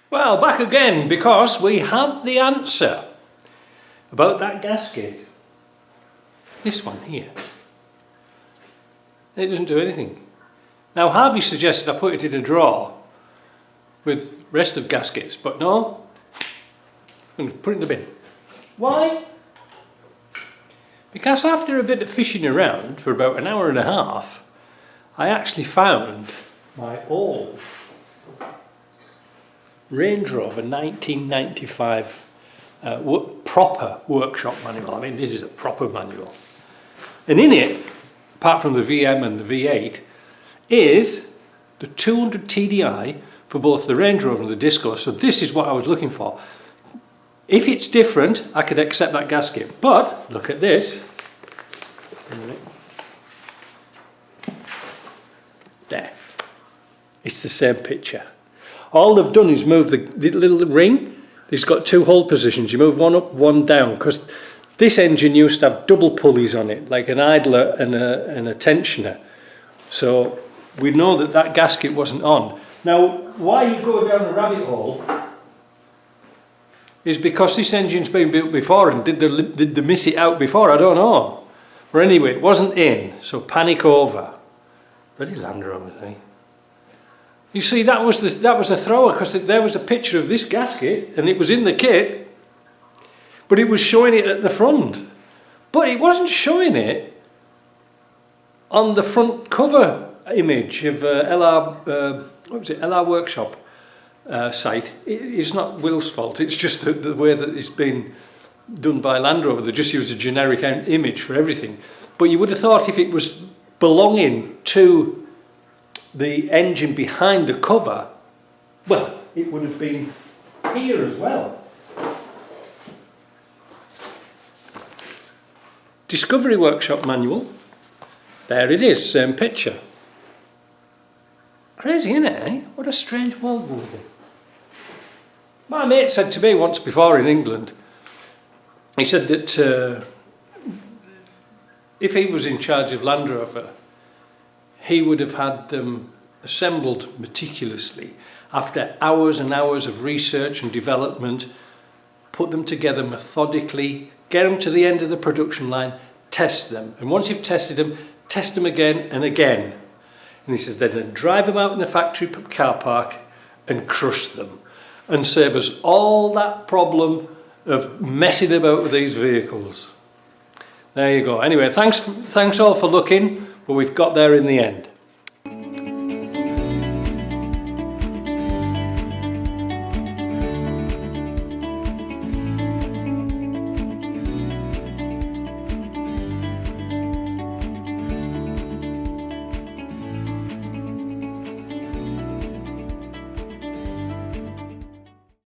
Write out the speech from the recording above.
Well, back again because we have the answer about that gasket. This one here. It doesn't do anything. Now Harvey suggested I put it in a drawer with rest of gaskets, but no, I'm going to put it in the bin. Why? Because after a bit of fishing around for about an hour and a half, I actually found my old Range Rover 1995 proper workshop manual. I mean, this is a proper manual. And in it, apart from the VM and the V8, is the 200 TDI for both the Range Rover and the Disco. So this is what I was looking for. If it's different, I could accept that gasket. But look at this. There. It's the same picture. All they've done is move the little ring. It's got two hold positions. You move one up, one down, because this engine used to have double pulleys on it, like an idler and a tensioner. So we know that that gasket wasn't on. Now, why you go down a rabbit hole is because this engine's been built before, and did they miss it out before? I don't know. But anyway, it wasn't in, so panic over. Bloody Land Rover, eh? You see, that was a thrower, because there was a picture of this gasket and it was in the kit, but it was showing it at the front. But it wasn't showing it on the front cover image of LR Workshop site. It's not Will's fault, it's just the way that it's been done by Land Rover. They just use a generic image for everything. But you would have thought if it was belonging to the engine behind the cover, well, it would have been here as well. Discovery Workshop manual, there it is, same picture. Crazy, isn't it, eh? What a strange world we'll be. My mate said to me once before in England, he said that if he was in charge of Land Rover, he would have had them assembled meticulously after hours and hours of research and development, put them together methodically, get them to the end of the production line, test them. And once you've tested them, test them again and again. And he says, then drive them out in the factory car park and crush them and save us all that problem of messing about with these vehicles. There you go. Anyway, thanks all for looking, but we've got there in the end.